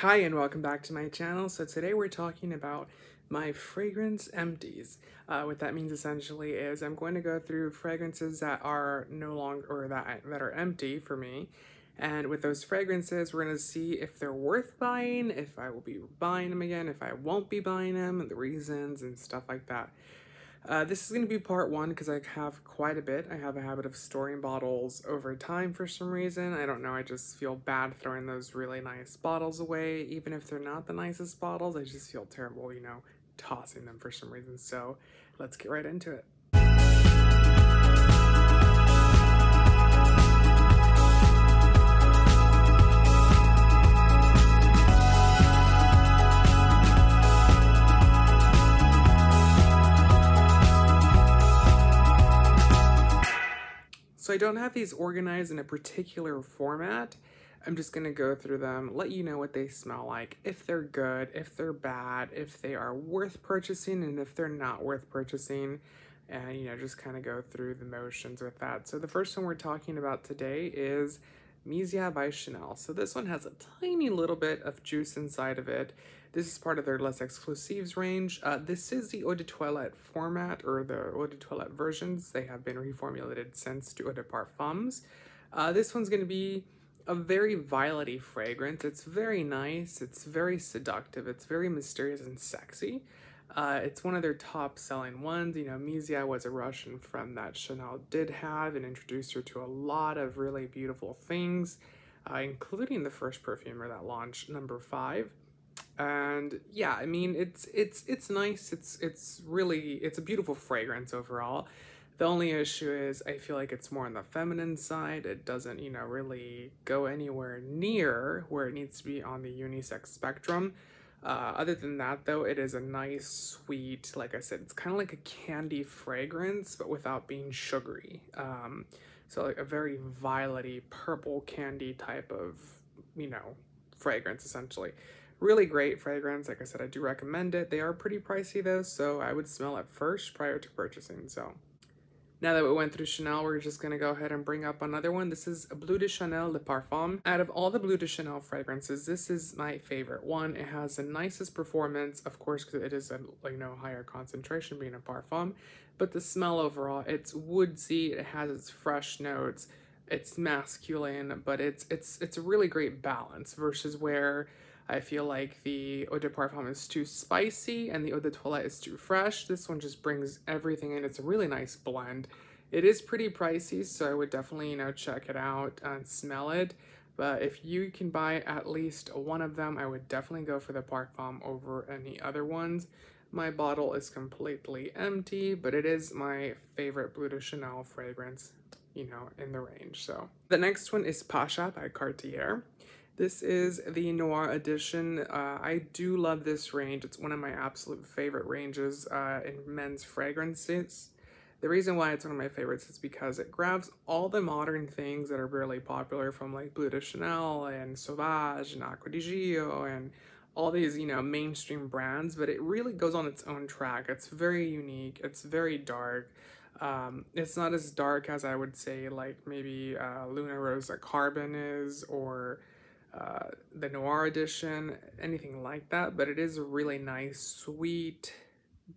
Hi and welcome back to my channel. So today we're talking about my fragrance empties. What that means essentially is I'm going to go through fragrances that are no longer or that are empty for me. And with those fragrances, we're going to see if they're worth buying, if I will be buying them again, if I won't be buying them, and the reasons and stuff like that. This is going to be part one because I have quite a bit. I have a habit of storing bottles over time for some reason. I don't know, I just feel bad throwing those really nice bottles away. Even if they're not the nicest bottles, I just feel terrible, tossing them for some reason. So let's get right into it. So I don't have these organized in a particular format. I'm just gonna go through them, let you know what they smell like, if they're good, if they're bad, if they are worth purchasing, and if they're not worth purchasing, and just kind of go through the motions with that. So the first one we're talking about today is Misia by Chanel. So this one has a tiny little bit of juice inside of it. This is part of their Les Exclusives range. This is the Eau de Toilette format, or the Eau de Toilette versions. They have been reformulated since to Eau de Parfums. This one's going to be a very violet-y fragrance. It's very nice, it's very seductive, it's very mysterious and sexy. It's one of their top-selling ones. Misia was a Russian friend that Chanel did have and introduced her to a lot of really beautiful things, including the first perfumer that launched, number 5. And yeah, I mean, it's nice. It's a beautiful fragrance overall. The only issue is I feel like it's more on the feminine side. It doesn't, really go anywhere near where it needs to be on the unisex spectrum. Other than that, though, it is a nice, sweet, like I said, it's kind of like a candy fragrance, but without being sugary. So like a very violet-y, purple candy type of, fragrance, essentially. Really great fragrance. Like I said, I do recommend it. They are pretty pricey, though, so I would smell it first prior to purchasing, so. Now that we went through Chanel, we're just going to go ahead and bring up another one. This is Bleu de Chanel Le Parfum. Out of all the Bleu de Chanel fragrances, this is my favorite one. It has the nicest performance, of course, because it is a higher concentration being a parfum. But the smell overall, it's woodsy. It has its fresh notes. It's masculine, but it's a really great balance versus where I feel like the Eau de Parfum is too spicy and the Eau de Toilette is too fresh. This one just brings everything in. It's a really nice blend. It is pretty pricey, so I would definitely, check it out and smell it. But if you can buy at least one of them, I would definitely go for the Parfum over any other ones. My bottle is completely empty, but it is my favorite Bleu de Chanel fragrance, in the range. So the next one is Pasha by Cartier. This is the Noir edition. I do love this range. It's one of my absolute favorite ranges in men's fragrances. The reason why it's one of my favorites is because it grabs all the modern things that are really popular from like Bleu de Chanel and Sauvage and Acqua di Gio and all these, mainstream brands, but it really goes on its own track. It's very unique. It's very dark. It's not as dark as I would say like maybe Luna Rosa Carbon is, or the Noir edition, anything like that, but it is a really nice, sweet,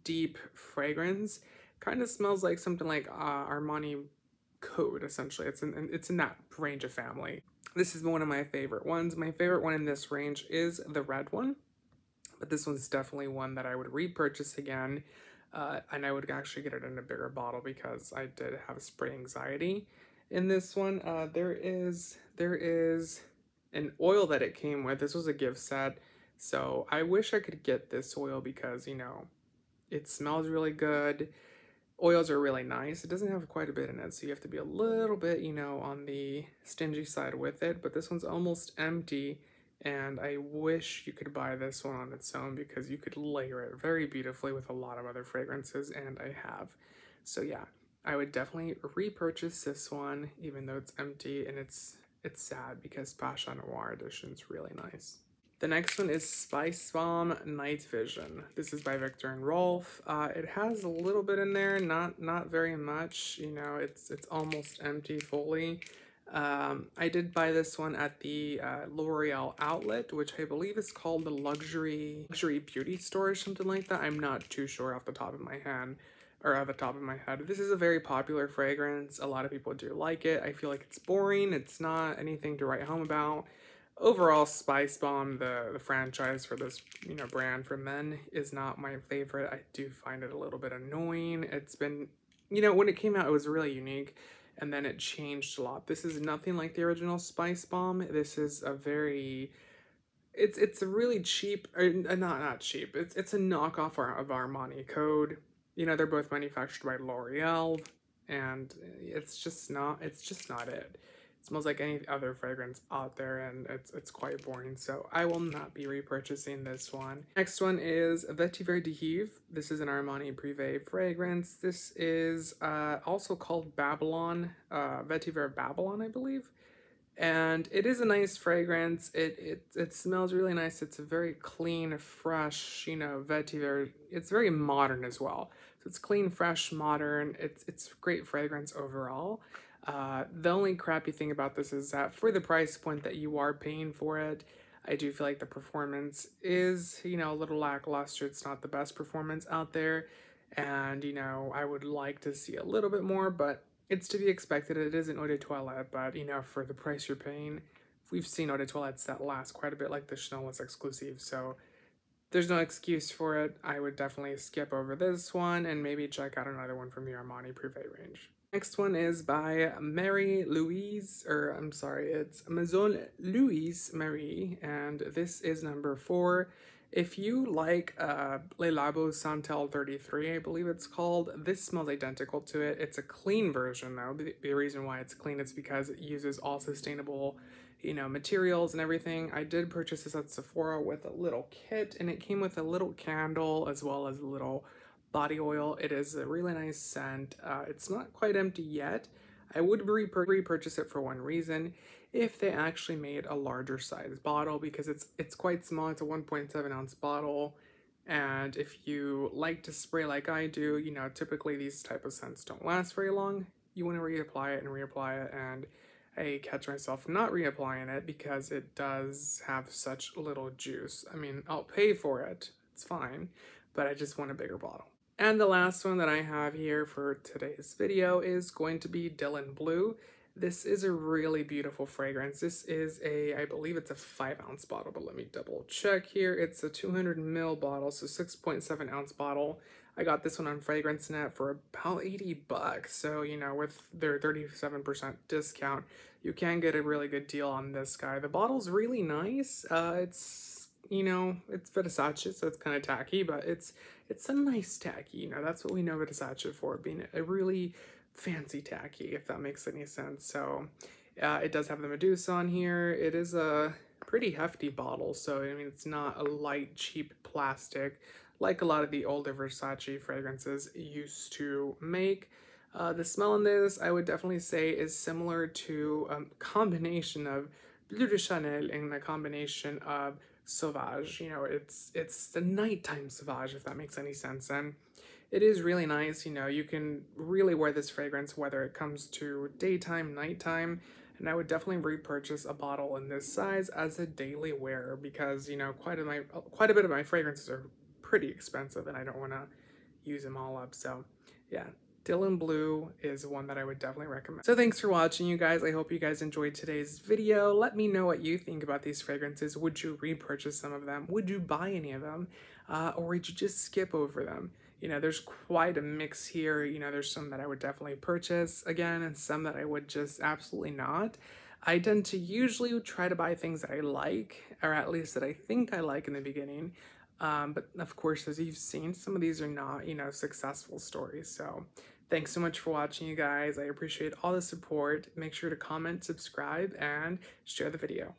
deep fragrance. Kind of smells like something like Armani Code, essentially. It's in that range of family. This is one of my favorite ones. My favorite one in this range is the red one, but this one's definitely one that I would repurchase again, and I would actually get it in a bigger bottle because I did have spray anxiety. In this one, there is an oil that it came with. This was a gift set, so I wish I could get this oil because, it smells really good. Oils are really nice. It doesn't have quite a bit in it, so you have to be a little bit, on the stingy side with it, but this one's almost empty, and I wish you could buy this one on its own because you could layer it very beautifully with a lot of other fragrances, and I have. So yeah, I would definitely repurchase this one, even though it's empty, and it's sad because Pasha Noir edition is really nice. The next one is Spice Bomb Night Vision. This is by Viktor and Rolf. It has a little bit in there, not very much. It's almost empty fully. I did buy this one at the L'Oreal outlet, which I believe is called the luxury beauty store or something like that. I'm not too sure off the top of my head. This is a very popular fragrance. A lot of people do like it. I feel like it's boring. It's not anything to write home about. Overall, Spice Bomb, the franchise for this, brand for men, is not my favorite. I do find it a little bit annoying. It's been, when it came out, it was really unique, and then it changed a lot. This is nothing like the original Spice Bomb. This is a very, it's a really cheap, or not cheap. It's a knockoff of Armani Code. They're both manufactured by L'Oreal, and it's just not it. It smells like any other fragrance out there, and it's quite boring, so I will not be repurchasing this one. Next one is Vetiver de Hiver. This is an Armani Prive fragrance. This is also called Babylon, Vetiver Babylon, I believe. And it is a nice fragrance. It smells really nice. It's a very clean, fresh, vetiver. It's very modern as well. So it's clean, fresh, modern. It's great fragrance overall. The only crappy thing about this is that for the price point that you are paying for it, I do feel like the performance is, a little lackluster. It's not the best performance out there. And, I would like to see a little bit more, but it's to be expected. It is an eau de toilette, but, for the price you're paying, we've seen eau de toilettes that last quite a bit, like the Chanel exclusive, so there's no excuse for it. I would definitely skip over this one and maybe check out another one from the Armani Privé range. Next one is by Louise, or I'm sorry, it's Maison Louise Marie, and this is number 4. If you like Le Labo Santal 33, I believe it's called, this smells identical to it. It's a clean version though. The reason why it's clean is because it uses all sustainable, materials and everything. I did purchase this at Sephora with a little kit, and it came with a little candle as well as a little body oil. It is a really nice scent. It's not quite empty yet. I would repurchase it for one reason: if they actually made a larger size bottle, because it's quite small. It's a 1.7 ounce bottle, and if you like to spray like I do, typically these type of scents don't last very long. You want to reapply it, and I catch myself not reapplying it because it does have such little juice. I mean, I'll pay for it, it's fine, but I just want a bigger bottle. And the last one that I have here for today's video is going to be Bleu. This is a really beautiful fragrance. This is I believe it's a 5-ounce bottle, but let me double check here. It's a 200 ml bottle, so 6.7 ounce bottle. I got this one on FragranceNet for about 80 bucks. So, with their 37% discount, you can get a really good deal on this guy. The bottle's really nice. It's Versace, so it's kind of tacky, but it's a nice tacky. That's what we know Versace for, being a really fancy tacky, if that makes any sense. So it does have the Medusa on here. It is a pretty hefty bottle, so I mean, it's not a light, cheap plastic like a lot of the older Versace fragrances used to make. The smell in this, I would definitely say, is similar to a combination of Bleu de Chanel and a combination of Sauvage. It's the nighttime Sauvage, if that makes any sense. And it is really nice. You can really wear this fragrance whether it comes to daytime, nighttime, and I would definitely repurchase a bottle in this size as a daily wear, because quite a bit of my fragrances are pretty expensive and I don't want to use them all up. So yeah, Bleu is one that I would definitely recommend. So thanks for watching, you guys. I hope you guys enjoyed today's video. Let me know what you think about these fragrances. Would you repurchase some of them? Would you buy any of them? Or would you just skip over them? There's quite a mix here. There's some that I would definitely purchase again, and some that I would just absolutely not. I tend to usually try to buy things that I like, or at least that I think I like in the beginning. But of course, as you've seen, some of these are not, successful stories. So thanks so much for watching, you guys. I appreciate all the support. Make sure to comment, subscribe, and share the video.